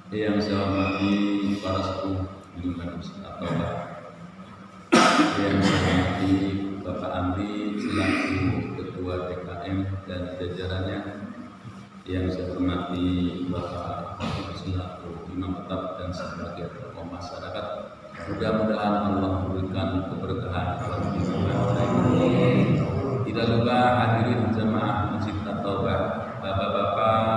Yang saya hormati para sepuh lingkungan Ustaz Taubat, yang saya hormati Bapak Amri selaku Ketua TKM dan jajarannya, yang saya hormati Bapak selaku Imam Tetap dan sebagai tokoh masyarakat. Mudah-mudahan Allah memberikan keberkahan dalam lingkungan ini. Tidak lupa hadirin jemaah Masjid Taubat, bapak-bapak,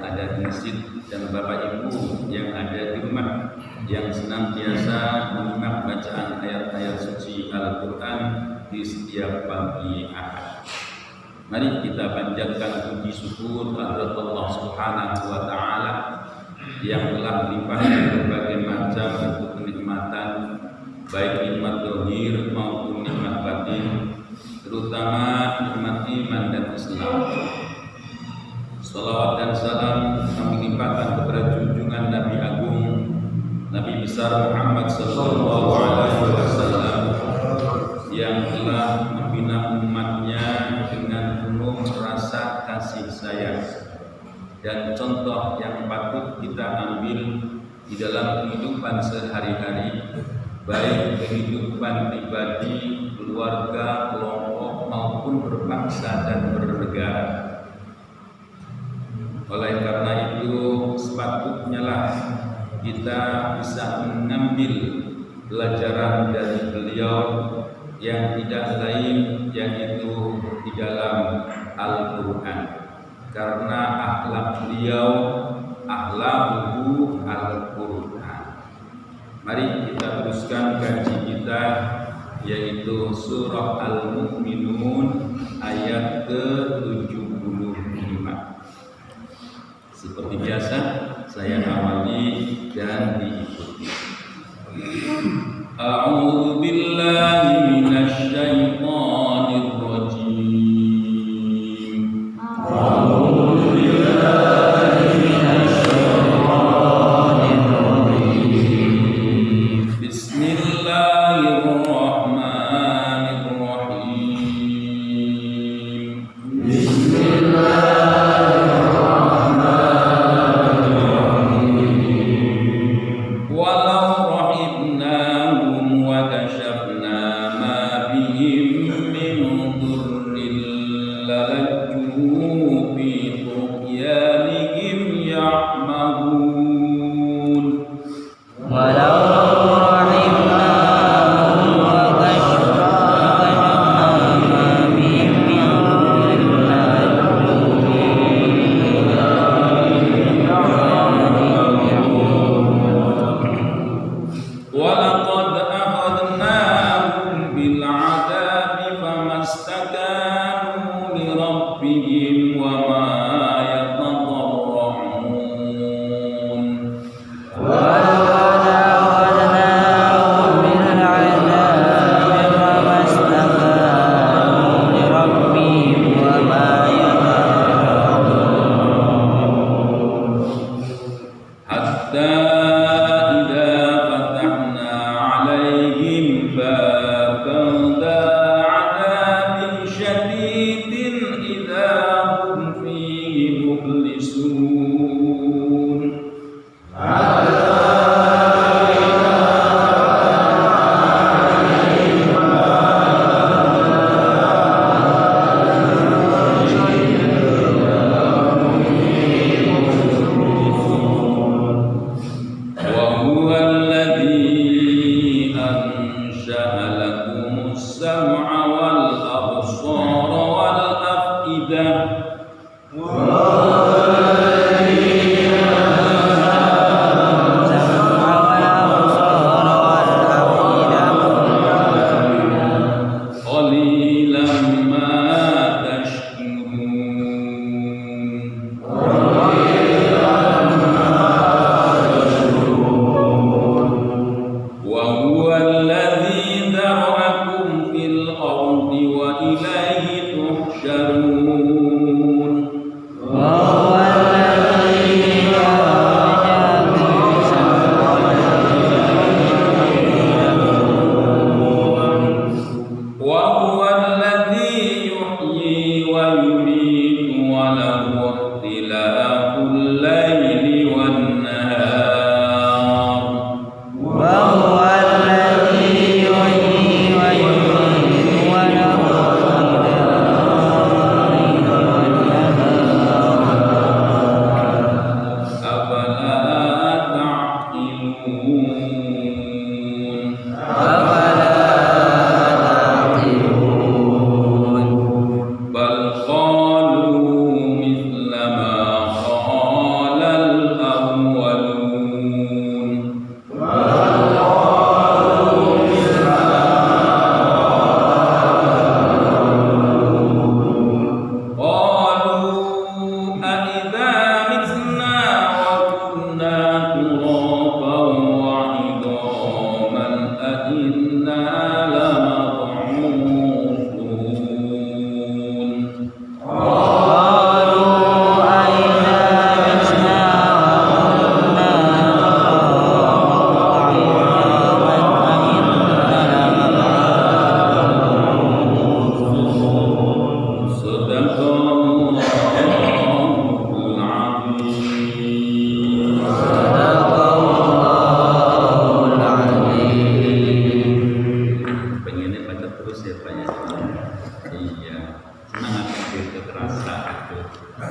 ada di masjid dan Bapak Ibu yang ada di rumah yang senantiasa menyimak bacaan ayat-ayat suci Al-Quran di setiap pagi Ahad. Mari kita panjatkan puji syukur kepada Allah Subhanahu wa Ta'ala yang telah melimpahkan berbagai macam bentuk kenikmatan, baik nikmat zahir maupun nikmat batin, terutama nikmat iman dan Islam. Salawat dan salam kami limpahkan kepada junjungan Nabi Agung, Nabi besar Muhammad sallallahu alaihi wasallam yang telah membina umatnya dengan penuh rasa kasih sayang dan contoh yang patut kita ambil di dalam kehidupan sehari-hari, baik kehidupan pribadi, keluarga, kelompok maupun berbangsa dan bernegara. Oleh karena itu sepatutnya lah kita bisa mengambil pelajaran dari beliau yang tidak lain yaitu di dalam Al-Quran, karena akhlak beliau akhlakuhu Al-Quran. Mari kita teruskan kaji kita, yaitu surah Al-Mu'minun ayat ke-75. Seperti biasa saya awali dan diikuti. A'udzu billahi minasy syaithanir rajim. A'udzu billahi minasy syaithanir rajim. Bismillahirrahmanirrahim. Bismillahirrahmanirrahim. Walau rahibnahum wa kashafna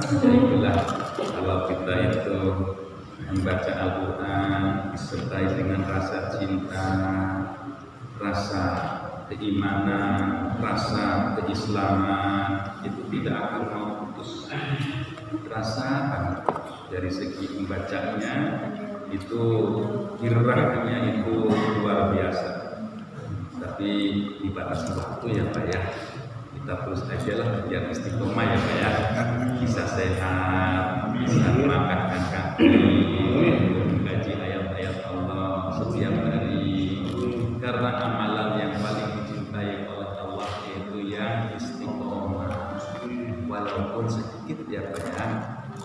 Ya itulah kalau kita itu membaca Al-Quran disertai dengan rasa cinta, rasa keimanan, rasa keislaman, itu tidak akan mau putus. Rasa dari segi pembacanya itu kiranya itu luar biasa. Tapi dibatasi waktu ya Pak ya. Kita terus aja lah biar istiqomah ya Pak ya. Bisa sehat, bisa mengangkatkan kaki, mengkaji ayat-ayat Allah setiap hari. Karena amalan yang paling dicintai oleh Allah yaitu yang istiqomah. Walaupun sedikit ya Pak ya.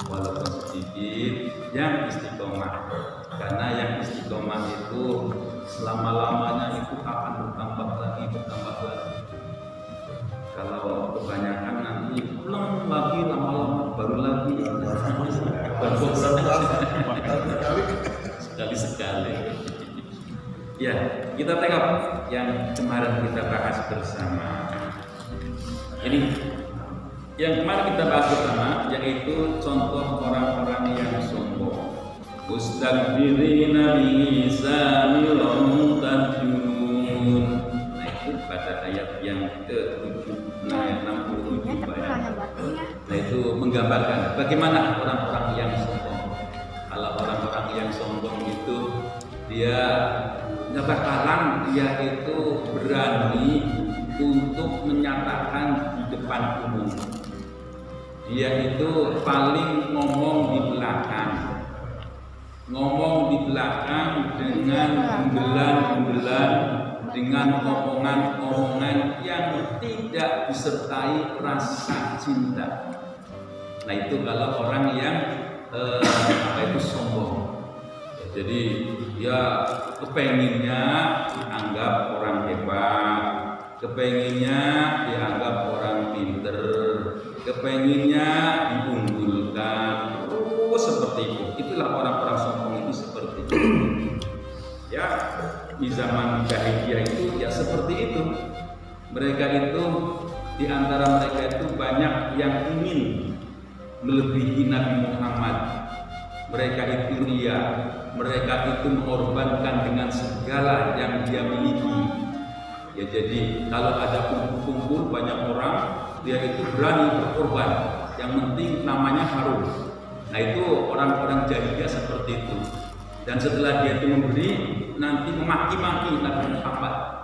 Walaupun sedikit yang istiqomah. Karena yang istiqomah itu selama-lamanya itu akan bertambah lagi. Kalau kebanyakan nanti pulang lagi lama-lama baru lagi sekali. Ya, kita tengok yang kemarin kita bahas bersama. Ini yang kemarin kita bahas bersama yaitu contoh orang-orang yang sombong. Mustakbirina bihi samiran tajun. Nah itu pada ayat yang ke-7, ayat 67 ya. Nah itu menggambarkan bagaimana orang-orang yang sombong. Kalau orang-orang yang sombong itu dia bakalan dia itu berani untuk menyatakan di depan umum. Dia itu paling ngomong di belakang. Ngomong di belakang dengan gembelan-gembelan, dengan omongan-omongan yang tidak disertai rasa cinta. Nah itu kalau orang yang itu sombong. Jadi dia kepenginnya dianggap orang hebat, kepenginnya dianggap orang pinter, kepenginnya diunggulkan. Seperti itu, itulah orang-orang sombong itu seperti itu. Ya, di zaman jahiliyah itu ya seperti itu. Mereka itu di antara mereka itu banyak yang ingin melebihi Nabi Muhammad. Mereka itu ria, mereka itu mengorbankan dengan segala yang dia miliki. Ya jadi kalau ada kumpul-kumpul banyak orang, dia itu berani berkorban. Yang penting namanya harum. Nah itu orang-orang jahiliyah seperti itu. Dan setelah dia itu memberi, nanti memaki-maki Nabi Muhammad.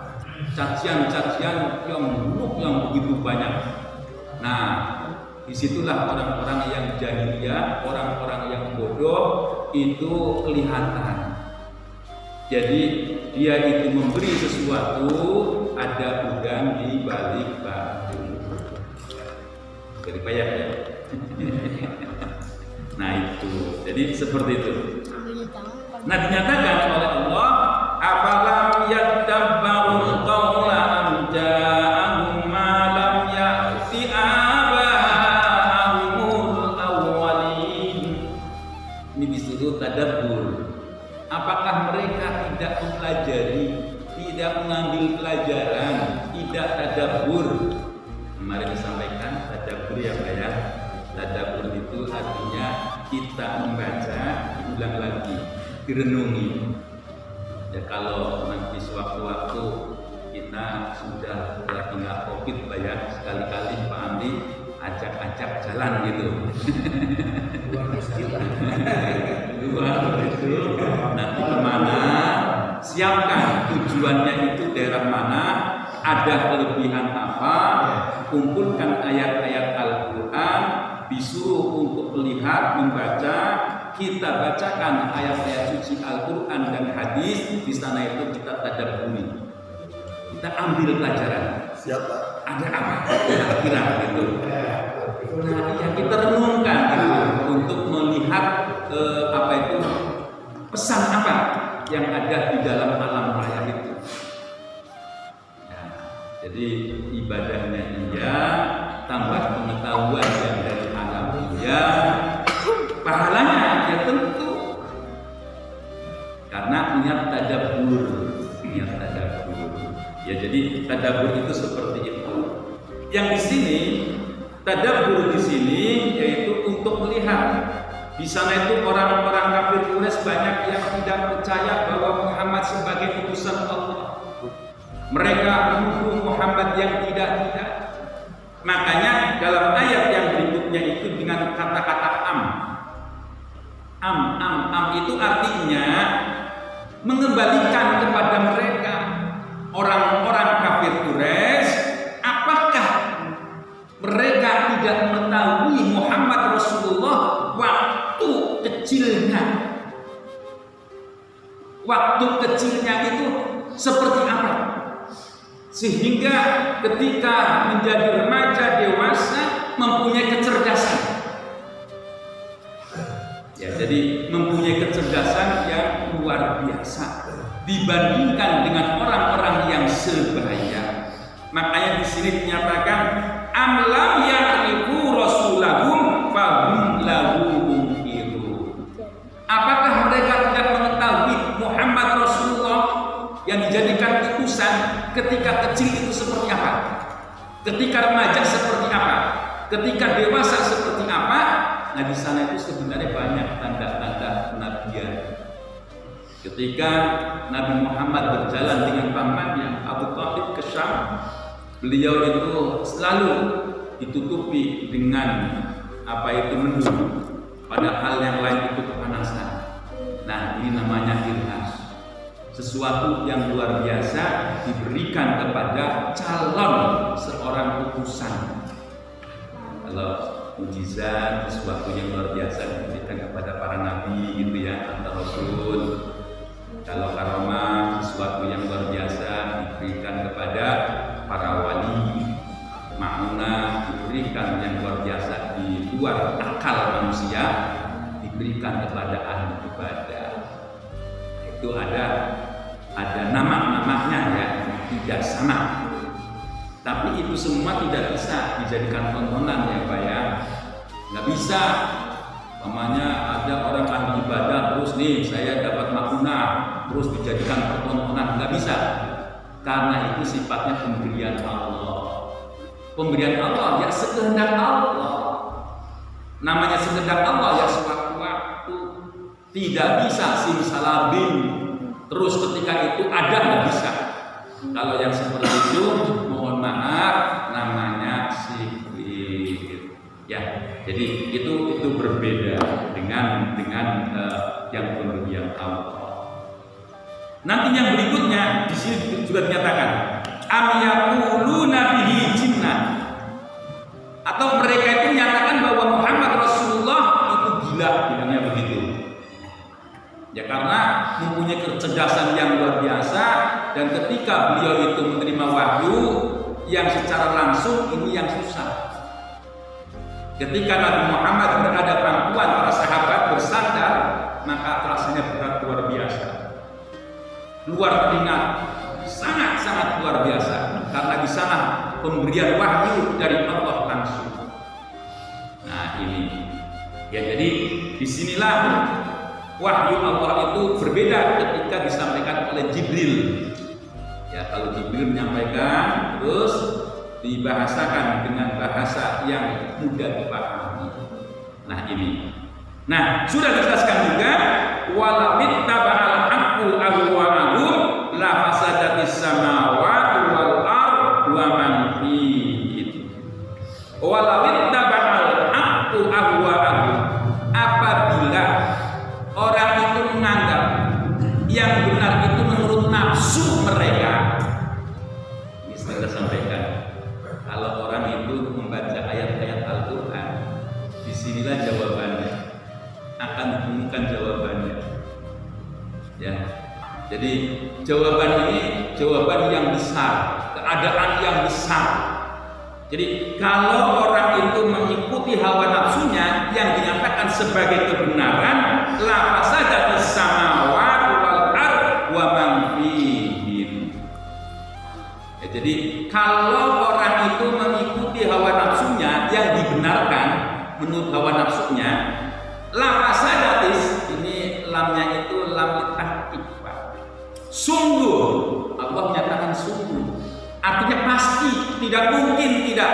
Cacian-cacian yang begitu banyak. Nah, disitulah orang-orang yang jahiliyah, orang-orang yang bodoh itu kelihatan. Jadi dia itu memberi sesuatu, ada udang di balik batu. Jadi payah ya. Nah itu, jadi seperti itu. Nah dinyatakan oleh Allah, afalam yadabbarul qawla am ja'ahum ma lam ya'ti aba'ahumul awwalin. Ini disuruh tadabbur. Apakah mereka tidak mempelajari, tidak mengambil pelajaran, tidak tadabbur? Kemarin disampaikan tadabbur ya Pak ya. Tadabbur itu artinya kita membaca, diulang lagi, direnungi. Ya kalau nanti sewaktu-waktu kita sudah lagi nggak COVID Pak ya, sekali-kali Pak Andi ajak-ajak jalan gitu. Luar itu nanti kemana? Siapkan tujuannya itu daerah mana? Ada kelebihan apa? Kumpulkan ayat-ayat Al-Quran. Disuruh untuk melihat, membaca, kita bacakan ayat-ayat suci Al-Quran dan hadis. Di sana itu kita tadabburi, kita ambil pelajaran. Siapa? Ada apa kira-kira gitu. Nah, yang kita renungkan gitu, untuk melihat apa itu pesan apa yang ada di dalam alam raya itu. Nah, jadi ibadahnya iya, tambah pengetahuan yang dari alam iya, pahalanya ya tentu karena niat tadabbur. Ya jadi tadabbur itu seperti itu. Yang di sini Tadabbur di sini yaitu untuk melihat. Di sana itu orang-orang kafir Quraisy banyak yang tidak percaya bahwa Muhammad sebagai utusan Allah. Mereka menuduh Muhammad yang tidak-tidak. Makanya dalam ayat yang berikutnya itu dengan kata-kata am itu artinya mengembalikan kepada mereka orang-orang kafir Quraisy, apakah mereka tidak mengetahui Muhammad Rasulullah waktu kecilnya itu seperti apa, sehingga ketika menjadi remaja dewasa mempunyai kecerdasan. Ya, jadi mempunyai kecerdasan yang luar biasa dibandingkan dengan orang-orang yang sebaya. Makanya di sini dinyatakan amlam ya'rifu rasulahum fahum lahu munkirun. Apakah mereka tidak mengetahui Muhammad Rasulullah yang dijadikan utusan ketika kecil itu seperti apa? Ketika remaja seperti apa? Ketika dewasa seperti apa? Nah, di sana itu sebenarnya banyak tanda-tanda kenabian. Ketika Nabi Muhammad berjalan dengan pamannya Abu Thalib ke Syam, beliau itu selalu ditutupi dengan mendung, padahal yang lain itu kepanasan. Nah, ini namanya irhas. Sesuatu yang luar biasa diberikan kepada calon seorang utusan. Kalau mujizat, sesuatu yang luar biasa diberikan kepada para nabi gitu ya, atau rasul. Kalau karomah, sesuatu yang luar biasa diberikan kepada para wali. Ma'unah diberikan yang luar biasa di luar akal manusia, diberikan kepada ahli ibadah. Itu ada nama-namanya ya, tidak sama. Tapi itu semua tidak bisa dijadikan tontonan ya Pak ya. Nggak bisa. Namanya ada orang ahli ibadah terus nih saya dapat makunah terus dijadikan pertontonan, nggak bisa. Karena itu sifatnya pemberian Allah. Pemberian Allah ya sekehendak Allah. Namanya sekehendak Allah ya sewaktu-waktu. Tidak bisa simsalabim terus ketika itu ada, nggak bisa. Kalau yang seperti itu mohon maaf namanya sihir ya. Jadi itu berbeda dengan yang pemberian Allah. Nanti yang berikutnya di sini juga dinyatakan am yaquluna bihi jinnah, atau mereka itu menyatakan bahwa Muhammad Rasulullah itu gila, bilangnya begitu. Ya karena mempunyai kecerdasan yang luar biasa, dan ketika beliau itu menerima wahyu yang secara langsung ini yang susah. Ketika Nabi Muhammad berhadapan para sahabat bersandar, maka rasanya berat luar biasa, luar telinga, sangat-sangat luar biasa, karena di sana pemberian wahyu dari Allah langsung. Nah ini, ya jadi disinilah wahyu Allah itu berbeda ketika disampaikan oleh Jibril. Ya kalau Jibril menyampaikan terus dibahasakan dengan bahasa yang mudah dipahami. Nah ini. Nah sudah dijelaskan juga walamit taba'al haqqu ahwa'ahum la fasadatis samawati wal ardh wa man fihi. Walamit taba'al haqqu ahwa'ahum, apabila orang itu menganggap yang benar itu menurut nafsu mereka. Ini saya sampaikan. Kalau orang itu membaca ayat-ayat Al-Quran, disinilah jawabannya, akan ditemukan jawabannya. Ya, jadi jawaban ini jawaban yang besar, keadaan yang besar. Jadi kalau orang itu mengikuti hawa nafsunya yang dinyatakan sebagai kebenaran, la fasadatis samawati wal ardh wa man fihin. Ya, jadi kalau orang itu mengikuti hawa nafsunya yang dibenarkan menurut hawa nafsunya, la fasadatis, ini lamnya itu lam tahqiq. Sungguh, Allah menyatakan sungguh. Artinya pasti, tidak mungkin tidak.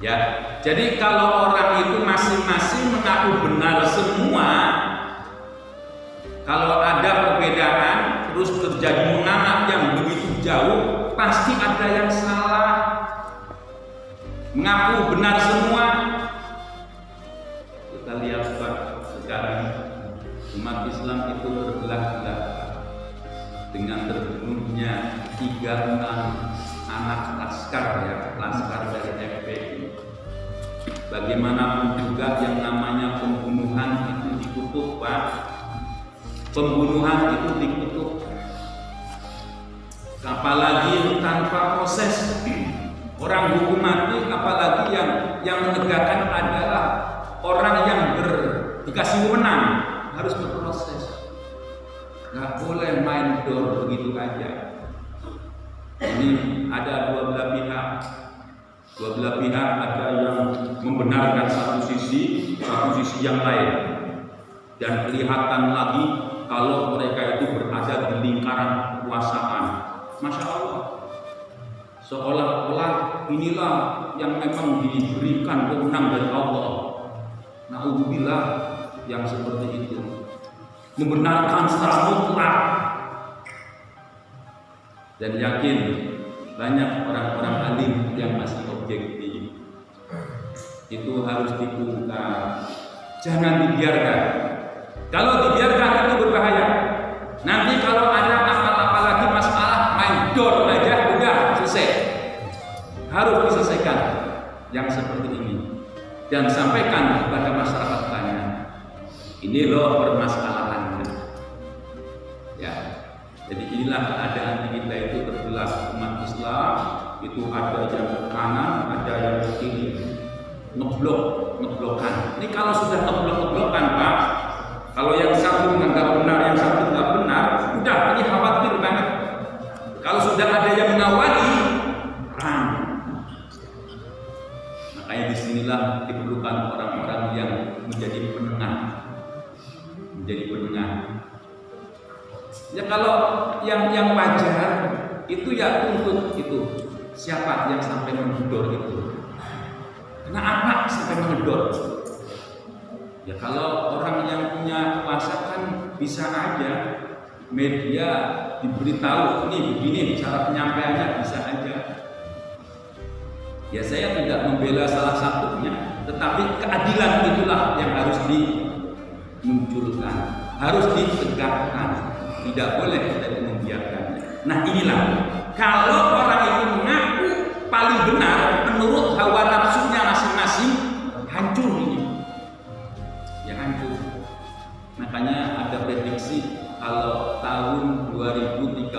Ya, jadi kalau orang itu masing-masing mengaku benar semua, kalau ada perbedaan terus terjadi menganak yang begitu jauh, pasti ada yang salah. Mengaku benar semua. Kita lihat Pak, sekarang umat Islam itu terbelah-belah dengan terbunuhnya 36 anak laskar, ya, laskar dari FPI. Bagaimanapun juga yang namanya pembunuhan itu dikutuk, Pak. Pembunuhan itu dikutuk. Apalagi tanpa proses. Orang hukum mati, apalagi yang menegakkan adalah orang yang dikasih wewenang, harus berproses. Nggak boleh main dor begitu aja. Ini ada dua belah pihak. Dua belah pihak, ada yang membenarkan satu sisi yang lain. Dan kelihatan lagi kalau mereka itu berada di lingkaran kekuasaan. Masya Allah, seolah-olah inilah yang memang diberikan kewenangan dari Allah. Na'udzubillah yang seperti itu, membenarkan secara mutlak. Dan yakin banyak orang-orang alim yang masih objektif. Itu harus dibongkar, jangan dibiarkan. Kalau dibiarkan itu berbahaya. Nanti kalau ada apa-apa lagi masalah, main dor aja udah selesai. Harus diselesaikan yang seperti ini dan sampaikan kepada masyarakat banyak. Ini loh permasalahannya. Ya, jadi inilah keadaan kita itu terbelah. Umat Islam itu ada yang ke kanan, ada yang ke kiri, ngeblokkan. Ini kalau sudah ngeblokkan, Pak. Kalau yang satu menganggap benar, yang satu tidak benar, udah ini khawatir banget. Kalau sudah ada yang mengawali, perang. Makanya disinilah diperlukan orang-orang yang menjadi penengah. Ya kalau yang wajar itu ya tuntut itu. Siapa yang sampai mengedor itu? Kenapa sampai mengedor? Ya kalau orang yang punya kuasa kan bisa aja media diberitahu ini begini cara penyampaiannya, bisa aja. Ya saya tidak membela salah satunya, tetapi keadilan itulah yang harus dimunculkan, harus ditegakkan. Tidak boleh kita membiarkannya. Nah inilah, kalau orang itu mengaku paling benar menurut hawa nafsunya masing-masing, hancur ini. Ya hancur. Makanya ada prediksi kalau tahun 2030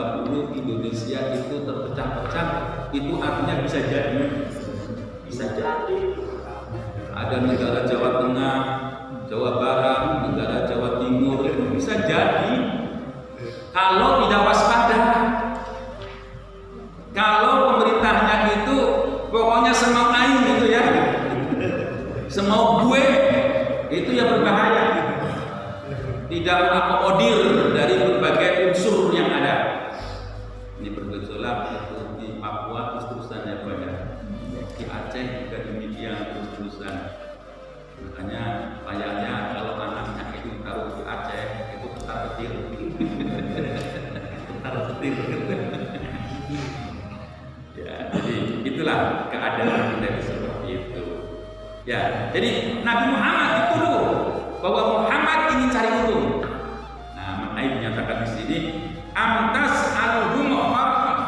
Indonesia itu terpecah-pecah, itu artinya bisa jadi. Ada negara Jawa Tengah, Jawa Barat, negara Jawa Timur, itu bisa jadi. Kalau tidak waspada, kalau pemerintahnya itu pokoknya semau aing gitu ya, semau gue, itu ya berbahaya. Tidak mengakomodir dari berbagai unsur yang ada. Ini bergejolak itu di Papua terus-terusan ya banyak, di Aceh juga demikian terus-terusan. Makanya kayaknya kalau anaknya itu taruh di Aceh itu ketar ketir. Ya, jadi itulah keadaan kita seperti itu. Ya, jadi Nabi Muhammad dituduh bahwa Muhammad ingin cari untung. Nah, makanya dinyatakan di sini amtas alhum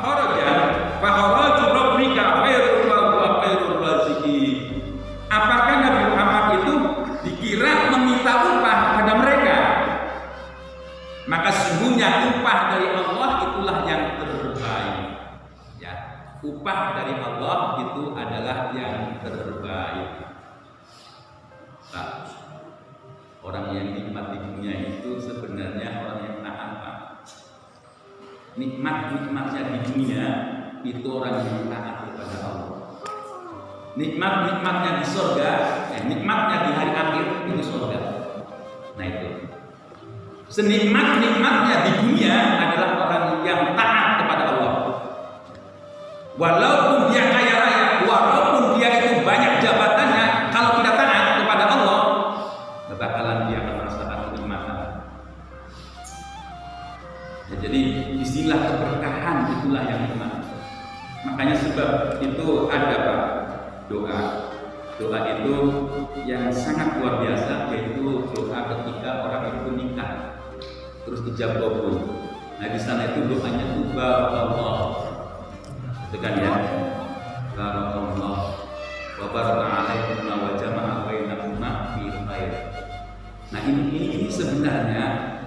kharajan fa kharaju rabbika khairul wa khairur raziqin. Apakah Nabi Muhammad itu dikira meminta upah pada mereka? Maka sesungguhnya upah dari Allah itulah yang terbaik. Ya, upah dari Allah itu adalah yang terbaik. Nah, orang yang nikmat di dunia itu sebenarnya orang yang taat, Pak. Nikmatnya di dunia itu orang yang taat kepada Allah. Nikmatnya di surga, nikmatnya di hari akhir itu surga. Nah itu. Senikmat-nikmatnya di dunia adalah orang yang taat kepada Allah. Walaupun dia kaya raya, walaupun dia itu banyak Doa itu yang sangat luar biasa, yaitu doa ketika orang itu nikah terus ijab kabul. Nah di sana itu doanya itu barakallah, itu kan ya, barakallah wa baraka alaikum wa jama'a bainakuma fi khair. Nah ini sebenarnya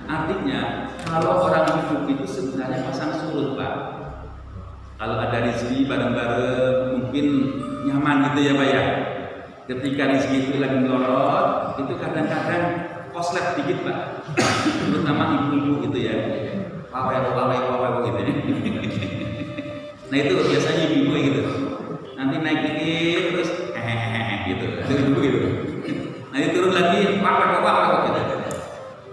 artinya kalau orang hidup itu sebenarnya pasang surut, Pak. Kalau ada rezeki bareng-bareng mungkin nyaman gitu ya, Pak ya. Ketika rezeki itu lagi melorot, itu kadang-kadang koslet dikit, Pak. Terutama ibu-ibu gitu ya. Pawai gitu ya. Nah itu biasanya ibu-ibu gitu. Nanti naik dikit terus gitu. Itu ibu gitu. Nanti turun lagi gitu.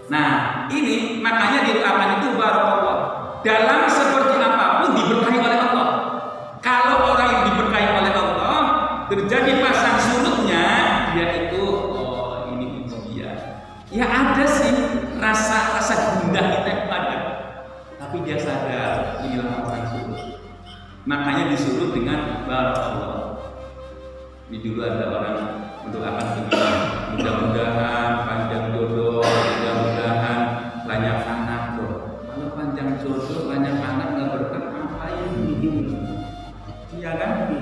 Nah, ini makanya didoakan itu barakallah. Dalam seperti apapun diberkahi oleh Allah. Kalau orang yang diberkahi oleh Allah terjadi pasang surutnya, dia itu ini ujian. Ya ada sih rasa gundah kita yang ada, tapi dia sadar inilah pasang surut. Makanya disuruh dengan barakallah. Ini dulu ada orang mendoakan begini, mudah-mudahan panjang jodoh, mudah-mudahan banyak anak bro. Kalau panjang jodoh, banyak anak nggak berkah ngapain? Iya kan?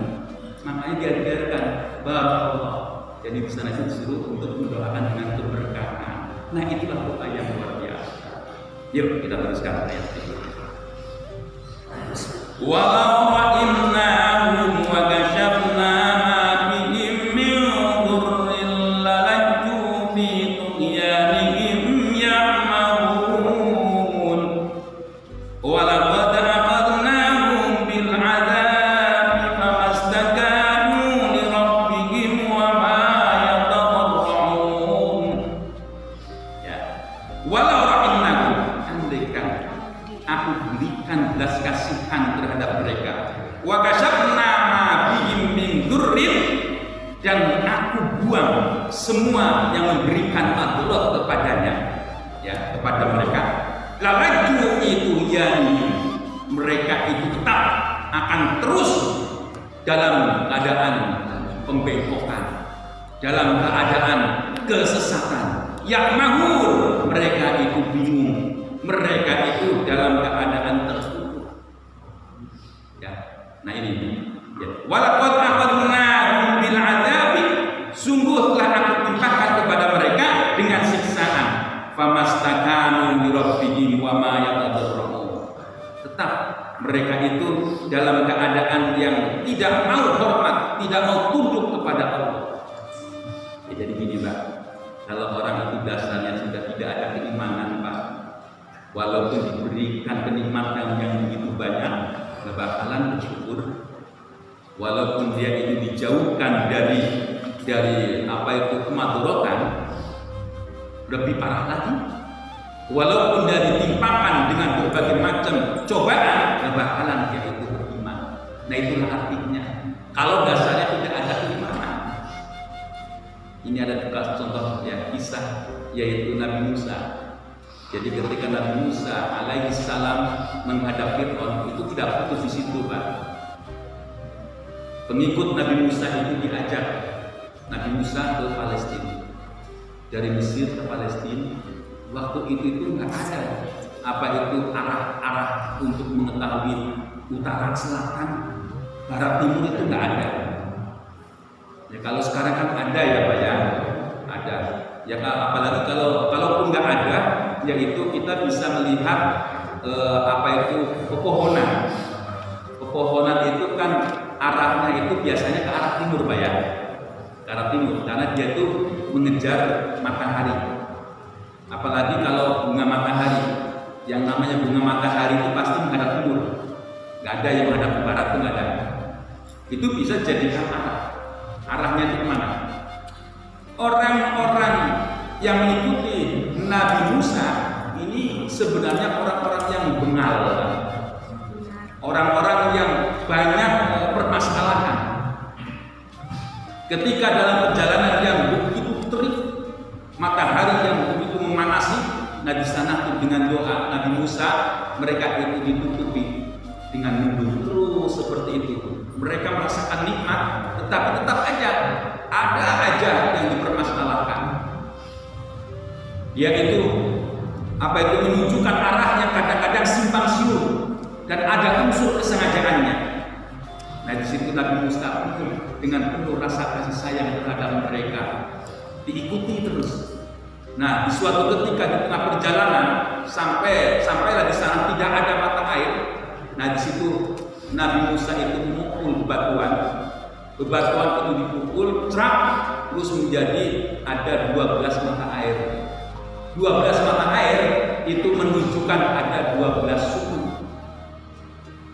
Makanya diajarkan barakallah. Jadi di sana disuruh untuk mendoakan dengan keberkahan. Nah itulah doa yang luar biasa. Yuk kita teruskan ayat ini. Walau ra'innahum wa kashafna ma bihim min dhurrin lalajju fi tughyanihim ya'mahun wa laqad akhadnahum bil 'adzabi famastakanu li rabbihim wa ma yatadarra'un. Ya. Walau ra'innahum, andaikan aku berikan belas kasihan terhadap mereka, wa kasyafna ma bihim min dzurrin, dan aku buang semua yang memberikan madarat kepadanya, ya, kepada mereka, lalaju itu yani, mereka itu tetap akan terus dalam keadaan pembengkokan, dalam keadaan kesesatan, ya'mahun, mereka itu bingung, mereka itu dalam keadaan tertutup. Ya, nah ini. Ya. Walaqad akhadnahum bil 'adzabi, sungguh telah aku timpakan kepada mereka dengan siksaan. Famastakanu li rabbihim wa ma yatadarrun. Tetap mereka itu dalam keadaan yang tidak mau hormat, tidak mau tunduk kepada Allah. Ya, jadi gini, Pak. Kalau orang itu dasarnya sudah tidak ada keimanan, Pak, walaupun diberikan kenikmatan yang begitu banyak, gak bakalan bersyukur. Walaupun dia itu dijauhkan dari apa itu kemadharatan, lebih parah lagi. Walaupun dia ditimpakan dengan berbagai macam cobaan, gak bakalan dia itu beriman. Nah itulah artinya. Kalau dasarnya tidak ada keimanan. Ini ada contoh ya, kisah yaitu Nabi Musa. Jadi ketika Nabi Musa alaihissalam menghadap Fir'aun, itu tidak putus di situ, Pak. Pengikut Nabi Musa itu diajak Nabi Musa ke Palestina, dari Mesir ke Palestina. Waktu itu nggak ada apa itu arah untuk mengetahui utara, selatan, barat, timur, itu nggak ada. Ya kalau sekarang kan ada ya, Pak ya, ada. Ya apalagi kalaupun nggak ada, yaitu kita bisa melihat apa itu pepohonan. Pepohonan itu kan arahnya itu biasanya ke arah timur, Pak ya, ke arah timur, karena dia itu mengejar matahari. Apalagi kalau bunga matahari, yang namanya bunga matahari itu pasti menghadap timur, nggak ada yang menghadap ke barat, itu nggak ada. Itu bisa jadikan arahnya itu kemana? Orang-orang yang mengikuti Nabi Musa ini sebenarnya orang-orang yang bengal, orang-orang yang banyak permasalahan. Ketika dalam perjalanan yang begitu terik, matahari yang begitu memanasi, nah di sana dengan doa Nabi Musa, mereka itu ditutupi dengan mundur terus seperti itu. Mereka merasakan nikmat, tetapi tetap aja ada terkadang simpang siur dan ada unsur kesengajaannya. Nah di situ Nabi Musa dengan penuh rasa kasih sayang terhadap mereka diikuti terus. Nah di suatu ketika di tengah perjalanan sampailah di sana tidak ada mata air. Nah di situ Nabi Musa itu memukul bebatuan itu dipukul cerak terus menjadi ada 12 mata air. 12 mata air itu menunjukkan ada 12 suku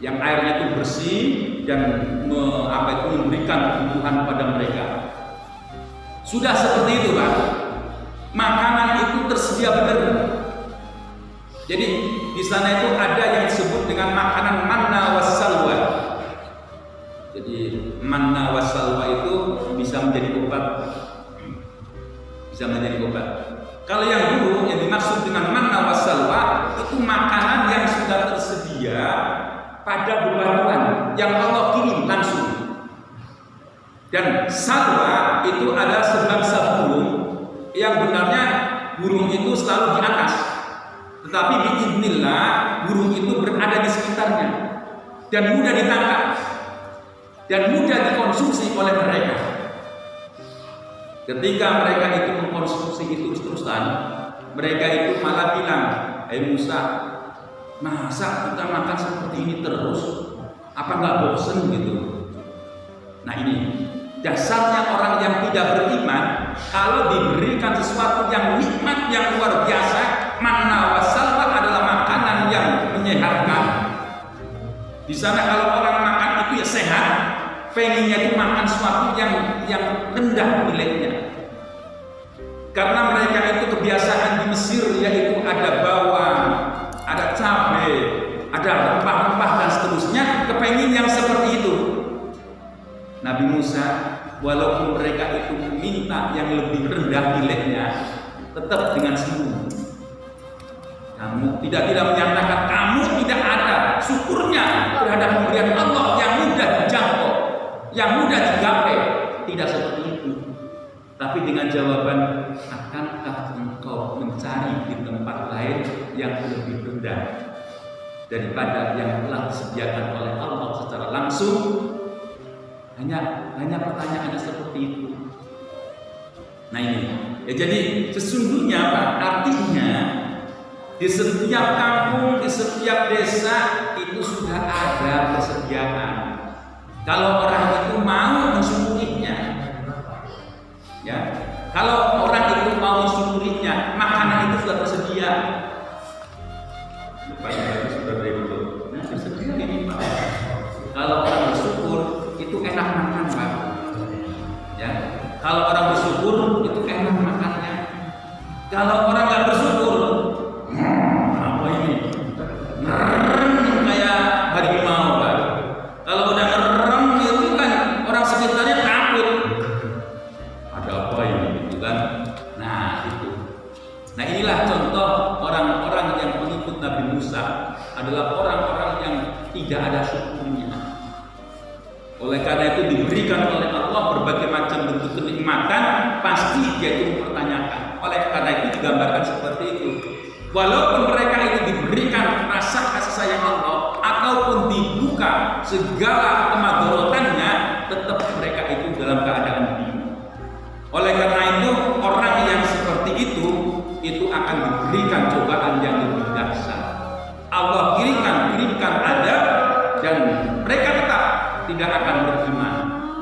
yang airnya itu bersih dan memberikan kebutuhan pada mereka. Sudah seperti itu Pak, makanan itu tersedia benar. Jadi di sana itu ada yang disebut dengan makanan manna wassalwa. Jadi manna wassalwa itu bisa menjadi obat. Kalau yang dulu yang dimaksud dengan manna wassalwa itu makanan yang sudah tersedia pada bebatuan yang Allah kirim langsung. Dan salwa itu adalah sebangsa burung yang benarnya burung itu selalu di atas, tetapi biiznillah burung itu berada di sekitarnya dan mudah ditangkap dan mudah dikonsumsi oleh mereka. Ketika mereka itu mengkonsumsi itu terus-terusan, mereka itu malah bilang, Musa, masa kita makan seperti ini terus? Apa nggak bosen gitu? Nah ini dasarnya orang yang tidak beriman, kalau diberikan sesuatu yang nikmat yang luar biasa, manna wassalwa adalah makanan yang menyehatkan. Di sana kalau orang makan itu ya sehat, pengennya itu makan sesuatu yang rendah nilainya. Karena mereka itu kebiasaan di Mesir yaitu ada bawang, ada cabai, ada rempah-rempah dan seterusnya, kepengin yang seperti itu. Nabi Musa, walaupun mereka itu minta yang lebih rendah nilainya, tetap dengan senyum. Kamu tidak menyatakan kamu tidak ada syukurnya terhadap pemberian Allah yang mudah dijangkau, yang mudah digapai. Tidak seperti itu. Tapi dengan jawaban, akankah engkau mencari di tempat lain yang lebih rendah daripada yang telah disediakan oleh Allah secara langsung? Hanya pertanyaannya seperti itu. Nah ini, ya jadi sesungguhnya Pak, artinya di setiap kampung, di setiap desa itu sudah ada persediaan. Kalau orang itu mau mensyukurinya, ya, kalau orang itu mau mensyukurinya, makanan itu sudah tersedia. Supaya sudah begitu. Nah, tersedia ini Pak. Kalau orang bersyukur itu enak makan Pak. Ya, kalau orang bersyukur itu enak makannya. Kalau orang nggak bersyukur, apa ini? Ngerem kayak harimau Pak. Kalau udah ngerem itu kan orang sekitarnya takut. Ada apa ini gitu kan? Nah itu. Nah inilah contoh orang-orang yang mengikut Nabi Musa adalah orang-orang yang tidak ada syukurnya. Oleh karena itu diberikan oleh Allah berbagai macam bentuk kenikmatan, pasti dia itu mempertanyakan. Oleh karena itu digambarkan seperti itu. Walaupun mereka itu diberikan rasa kasih sayang Allah ataupun dibuka segala kemadorotannya, tetap mereka itu dalam keadaan bingung. Oleh karena itu orang yang seperti itu akan diberikan cobaan yang lebih dahsyat. Allah kirimkan adab dan mereka tetap tidak akan beriman.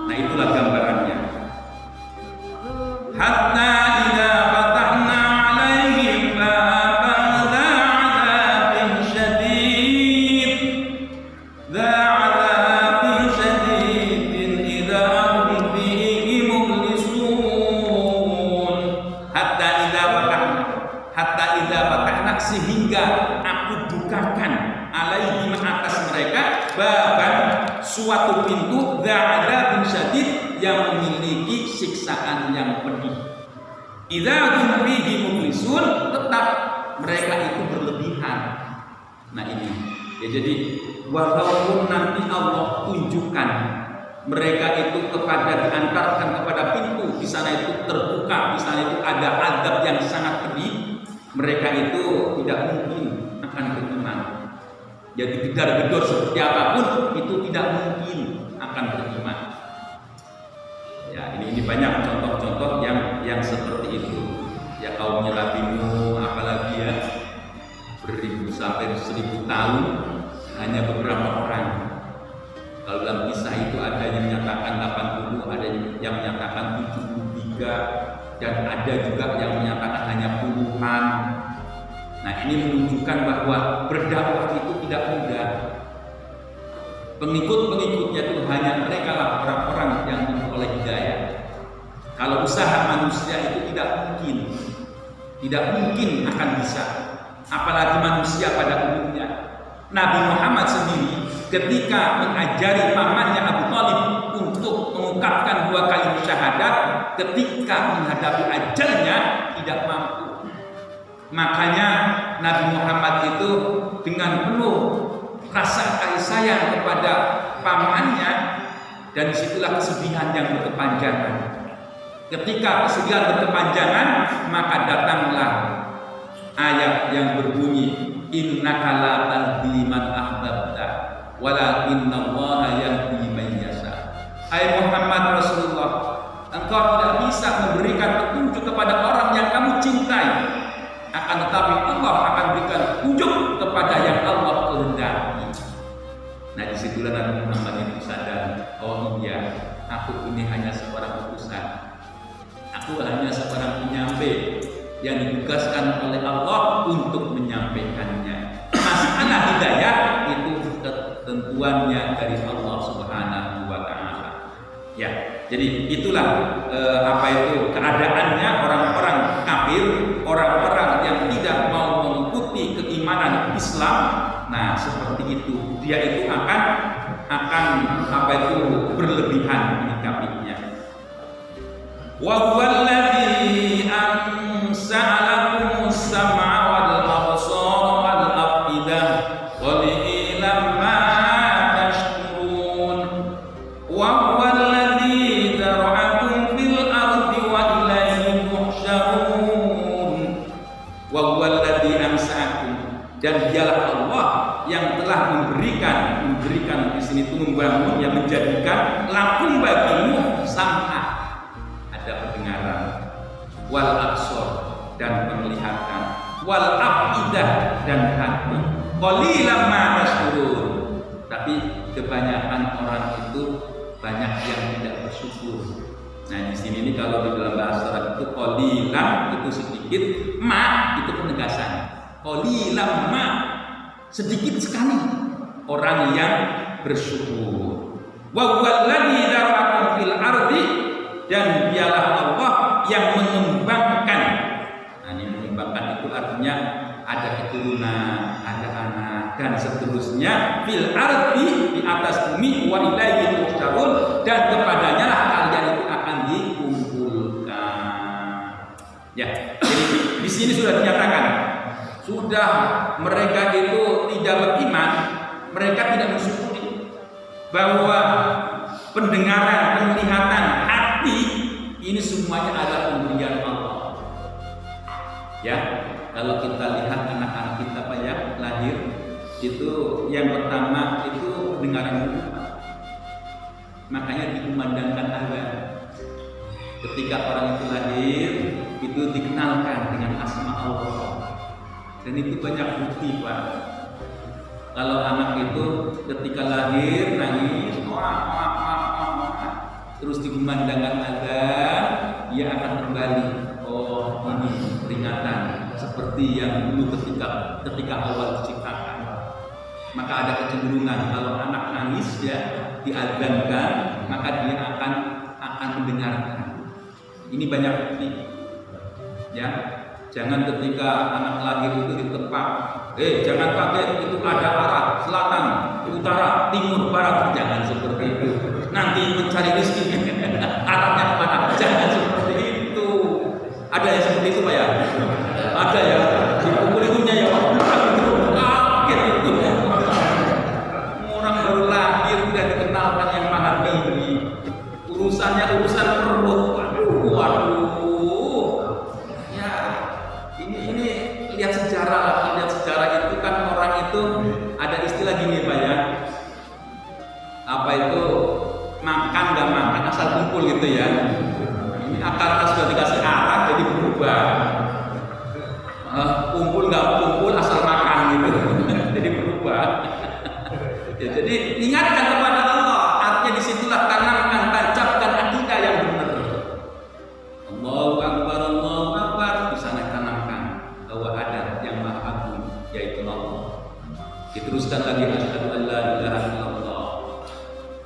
Nah itulah gambarannya. Hatta idza fatahna 'alaihim baban dza 'adzabin syadid idza hum fihi mublisun. Hatta idza fatahna sehingga aku bukakan alaihim atas mereka baban suatu pintu dza'adzabin syadid yang memiliki siksaan yang pedih. Idza hum fihi mublisun, tetap mereka itu berlebihan. Nah ini ya, jadi walaupun nanti Allah tunjukkan mereka itu diantarkan kepada pintu, di sana itu terbuka, di sana itu ada azab yang sangat pedih, mereka itu tidak mungkin akan beriman. jadi gedar-gedor seperti apapun itu tidak mungkin akan beriman. Ya, ini banyak contoh-contoh yang seperti itu. Ya, kaumnya Nabi Nuh apalagi ya, beribu sampai 1000 tahun hanya beberapa orang. Kalau dalam kisah itu ada yang menyatakan 80, ada yang menyatakan 73, dan ada juga yang menyatakan hanya puluhan. Nah, ini menunjukkan bahwa berdakwah itu tidak mudah. Pengikut-pengikutnya itu hanya mereka lah orang-orang yang memperoleh hidayah. Kalau usaha manusia itu tidak mungkin akan bisa. Apalagi manusia pada umumnya. Nabi Muhammad sendiri ketika mengajari pamannya Abu Thalib untuk mengungkapkan 2 kalimat syahadat, ketika menghadapi ajalnya tidak mampu. Makanya Nabi Muhammad itu dengan penuh rasa kasih sayang kepada pamannya, dan disitulah kesedihan yang berkepanjangan. Ketika kesedihan berkepanjangan, maka datanglah ayat yang berbunyi, innaka la tahdi man ahbabta walakinnallaha yahdi man yasha. Hai Muhammad Rasulullah, engkau tidak bisa memberikan petunjuk kepada orang yang kamu cintai, akan tetapi Allah akan berikan petunjuk kepada yang Allah kehendaki. Nah, disitulah Nabi Muhammad itu sadar, oh iya, aku ini hanya seorang utusan, aku hanya seorang penyampai yang ditugaskan oleh Allah untuk menyampaikannya. Masalah hidayah itu ketentuannya dari Allah Subhanahu wa Ta'ala. Ya, jadi itulah keadaannya orang-orang kafir, orang-orang yang tidak mau mengikuti keimanan Islam. Nah, seperti itu, dia itu akan berlebihan menyikapinya. Wa huwal ladzi ansa'alakumus sam'a wal absara wal afidah qalilan ma tashkurun. Wa huwal ladzi zara'akum fil ardi wa ilayhi tuhsyarun. Wa huwal ladzi ansa'akum, dan dialah Allah yang telah memberikan di sini itu membangun, yang menjadikan lakum bagimu sam'a, ada pendengaran, wal absor, dan penglihatan, wal afidah, dan hati. Qalilan ma tashkurun, tapi kebanyakan orang itu banyak yang tidak bersyukur. Nah, di sini ini kalau di dalam bahasa Arab itu qalilan itu sedikit, ma itu penegasan. Qalilan ma, sedikit sekali orang yang bersyukur. Wa huwal ladzi zara'akum fil ardi, dan dialah Allah yang mengembangkan. Nah, ini mengembangkan itu artinya ada keturunan, ada anak, dan seterusnya. Fil ardi, di atas bumi, wa ilaihi tuhsyarun, dan kepadanya lah kalian itu akan dikumpulkan. Ya, jadi di sini sudah dinyatakan, sudah mereka itu tidak beriman, mereka tidak bersyukuri bahwa pendengaran, penglihatan, hati ini semuanya adalah pemberian Allah. Ya, kalau kita lihat anak-anak kita Pak ya, lahir itu yang pertama itu pendengaran dulu. Makanya dikumandangkan azan. Ketika orang itu lahir, itu dikenalkan dengan asma Allah. Dan itu banyak bukti Pak. Kalau anak itu ketika lahir nangis, terus dikumandangkan azan, dia akan kembali. Oh, ini peringatan seperti yang dulu ketika awal diciptakan. Maka ada kecenderungan kalau anak nangis ya diazankan, maka dia akan mendengarkan. Ini banyak bukti. Ya, jangan ketika anak lahir itu ditepak, jangan kaget, itu ada arah selatan, utara, timur, barat, jangan seperti itu. Nanti mencari rezeki arahnya kemana? Jangan seperti itu. Ada yang seperti itu Pak ya? Ada ya. Dipukul itunya ya Pak. Kaget itu. Orang baru lahir sudah dikenalkan yang maha tinggi. Urusannya urusan perut. Waduh. Ya, ini lihat sejarah itu kan orang itu ada istilah Diteruskan lagi asyhadu an la ilaha illallah.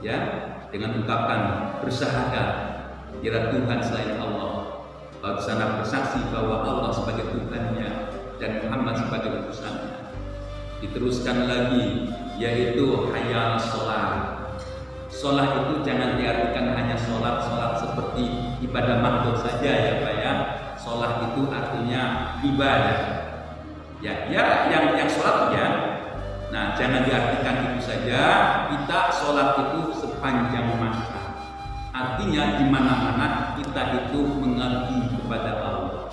Ya, dengan ungkapan bersyahadat kira Tuhan selain Allah. Sana bersaksi bahwa Allah sebagai Tuhannya dan Muhammad sebagai utusannya. Diteruskan lagi yaitu hayya sholat. Sholat itu jangan diartikan hanya sholat seperti ibadah makhluk saja ya Pak ya. Sholat itu artinya ibadah. Ya yang sholat ya. Nah jangan diartikan itu saja. Kita sholat itu sepanjang masa. Artinya di mana-mana kita itu mengabdi kepada Allah.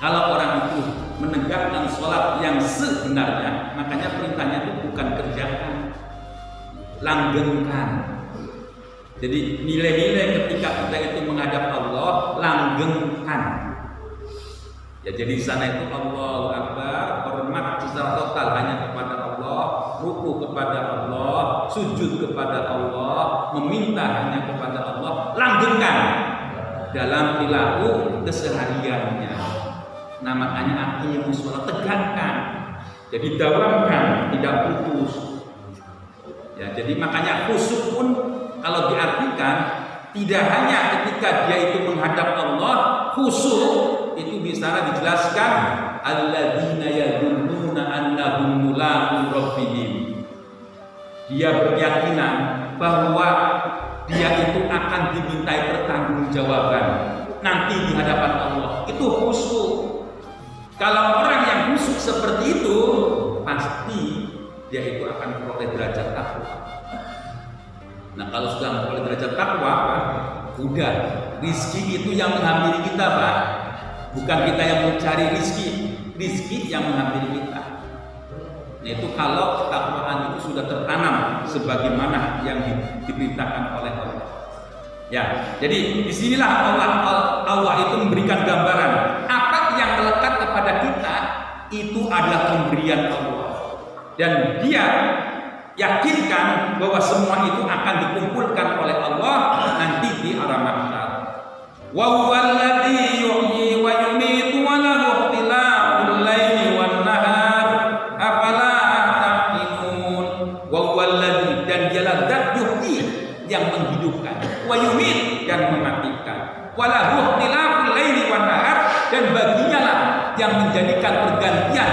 Kalau orang itu menegakkan sholat yang sebenarnya, makanya perintahnya itu bukan kerjakan, langgengkan. Jadi nilai-nilai ketika kita itu menghadap Allah, langgengkan. Ya jadi di sana itu Allahu Akbar, hormat secara total hanya kepada Allah, ruku kepada Allah, sujud kepada Allah, meminta hanya kepada Allah, langgengkan dalam perilaku kesehariannya. Nah makanya artinya sholat tegakkan, jadi dawamkan, tidak putus. Ya jadi makanya khusyuk pun kalau diartikan tidak hanya ketika dia itu menghadap Allah, khusyuk itu bisa dijelaskan alladzina yadunnuna annahum mulaqu rabbihim. Dia berkeyakinan bahwa dia itu akan dimintai pertanggungjawaban nanti di hadapan Allah. Itu khusyuk. Kalau orang yang khusyuk seperti itu, pasti dia itu akan memperoleh derajat takwa. Nah kalau sudah memperoleh derajat takwa, udah rizki itu yang menghampiri kita Pak. Bukan kita yang mencari rizki yang menghampiri kita. Nah itu kalau ketakwaan itu sudah tertanam sebagaimana yang diperintahkan oleh Allah. Ya, jadi disinilah Allah itu memberikan gambaran apa yang melekat kepada kita itu adalah pemberian Allah. Dan dia yakinkan bahwa semua itu akan dikumpulkan oleh Allah nanti di alam mahsyar. Wa huwallazi yuhyi wa yumiitu wa lahu ikhtilaful laili wan nahar afala taqilun. Wa huwallazi dan dialah zat yuhyi yang menghidupkan, wa yumiit dan mematikan. Wa lahu ikhtilaful laili wan nahar dan baginya lah yang menjadikan pergantian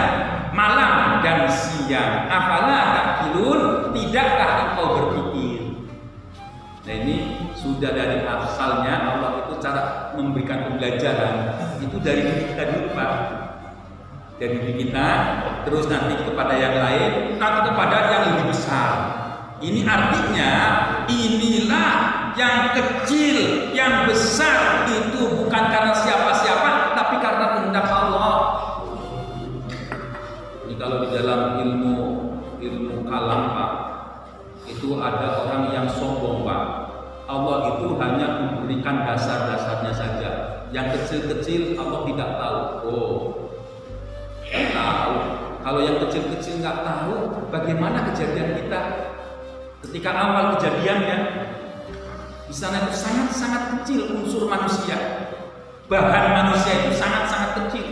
malam dan siang. Afala taqilun, tidakkah engkau berpikir? Nah ini sudah dari asalnya Allah itu cara memberikan pembelajaran itu dari diri kita dulu Pak. Dari diri kita, terus nanti kepada yang lain, nanti kepada yang lebih besar. Ini artinya inilah yang kecil, yang besar itu bukan karena siapa-siapa, tapi karena kehendak Allah. Ini kalau di dalam ilmu kalam Pak, itu ada orang yang sombong Pak. Allah itu hanya memberikan dasar-dasarnya saja. Yang kecil-kecil Allah tidak tahu. Oh, tidak tahu. Kalau yang kecil-kecil nggak tahu, bagaimana kejadian kita? Ketika awal kejadiannya, di sana itu sangat-sangat kecil unsur manusia. Bahan manusia itu sangat-sangat kecil.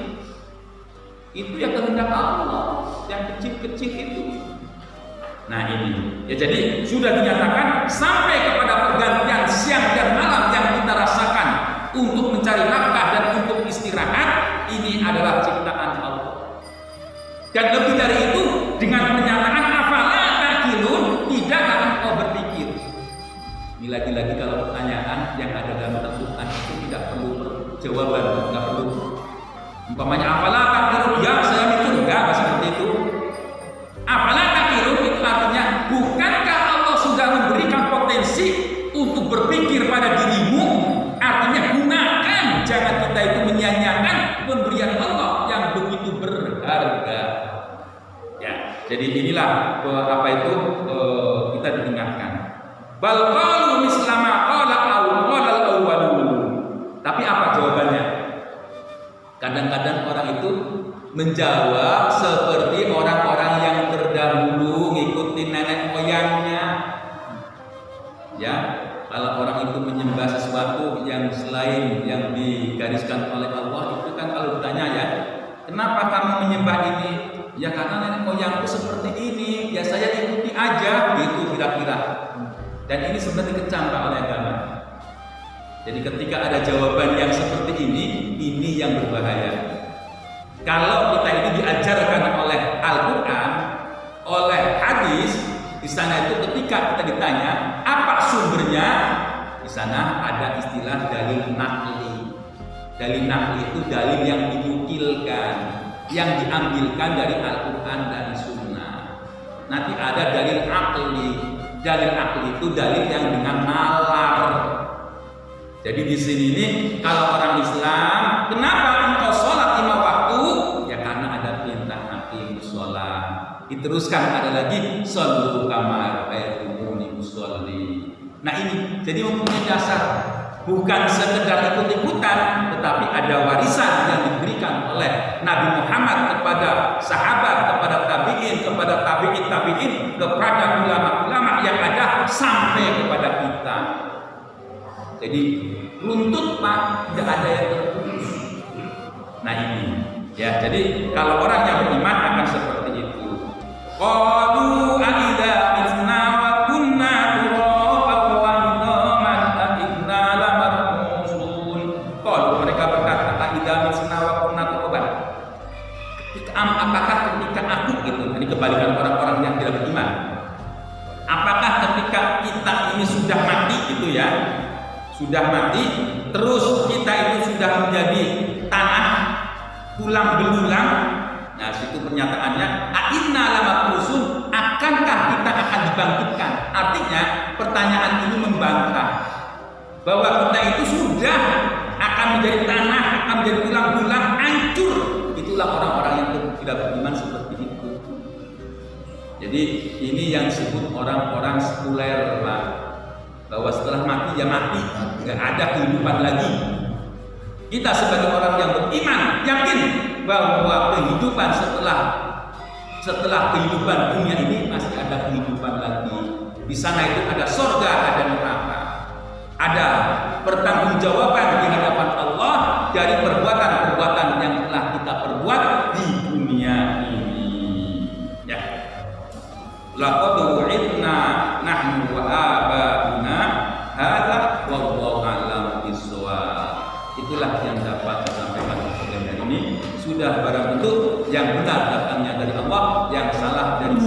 Itu yang kehendak Allah, yang kecil-kecil itu. Nah ini, ya jadi sudah dinyatakan sampai kepada pergantian siang dan malam yang kita rasakan untuk mencari nafkah dan untuk istirahat, ini adalah ciptaan Allah. Dan lebih dari itu, dengan pernyataan afala taqilun, tidakkah engkau berpikir? Ini lagi-lagi kalau pertanyaan yang ada dalam Al-Quran itu tidak perlu jawaban, tidak perlu. Umpamanya afala taqilun, ya saya mikir, enggak seperti itu. Afala taqilun itu artinya bukankah Allah sudah memberikan potensi untuk berpikir pada dirimu? Artinya gunakan, jangan kita itu menyia-nyiakan pemberian Allah yang begitu berharga. Ya, jadi inilah apa itu kita diingatkan. Bal qalu mislama qala al-awwalun. Tapi apa jawabannya? Kadang-kadang orang itu menjawab seperti orang-orang yang terdahulu ngikutin nenek moyangnya. Ya, kalau orang itu menyembah sesuatu yang selain yang digariskan oleh Allah, itu kan kalau ditanya ya, kenapa kamu menyembah ini? Ya karena nenek moyangku seperti ini, ya saya ikuti aja, gitu kira-kira. Dan ini sebenarnya dikecam oleh agama. Jadi ketika ada jawaban yang seperti ini yang berbahaya. Kalau kita ini diajarkan oleh Al-Quran, oleh hadis, di sana itu ketika kita ditanya apa sumbernya, di sana ada istilah dalil nakli. Dalil nakli itu dalil yang dinukilkan, yang diambilkan dari Al-Quran dan Sunnah. Nanti ada dalil akli. Dalil akli itu dalil yang dengan nalar. Jadi di sini ini kalau orang Islam, kenapa engkau sholat 5 waktu? Ya karena ada perintah aqimus sholat. Diteruskan ada lagi shollu kama ra'aitumuni usolli. Nah ini jadi mempunyai dasar, bukan sekedar ikut-ikutan, tetapi ada warisan yang diberikan oleh Nabi Muhammad kepada sahabat, kepada tabi'in, kepada tabi'in, kepada ulama-ulama yang ada sampai kepada kita. Jadi runtut Pak, tidak ada yang terputus. Nah ini ya, jadi kalau orang yang beriman akan seperti itu. Qalu a'idza mitna wa kunna turaban wa idzaman a inna lamarmusun. Qalu mereka berkata a'idza mitna wa kunna turaban. Apakah ketika aku gitu, ini kebalikan orang-orang yang tidak beriman. Apakah ketika kita ini sudah mati gitu ya? Sudah mati, terus kita itu sudah menjadi tanah tulang belulang. Nah, situ pernyataannya, a'inna lamab'usun, akankah kita akan dibangkitkan? Artinya, pertanyaan ini membantah bahwa kita itu sudah akan menjadi tanah, akan menjadi tulang belulang, hancur. Itulah orang-orang yang tidak beriman seperti itu. Jadi, ini yang disebut orang-orang sekuler, Pak. Bahwa setelah mati ya mati, nggak ada kehidupan lagi. Kita sebagai orang yang beriman yakin bahwa kehidupan setelah kehidupan dunia ini masih ada kehidupan lagi. Di sana itu ada surga, ada neraka, ada pertanggungjawaban di hadapan Allah dari perbuatan-perbuatan yang telah kita perbuat di dunia ini. Ya. Laqad wu'idna nahnu wa aba'una hadza wallahu a'lam bissawab. Itulah yang dapat saya sampaikan pada hari ini. Sudah barang tentu yang benar datangnya dari Allah, yang salah dari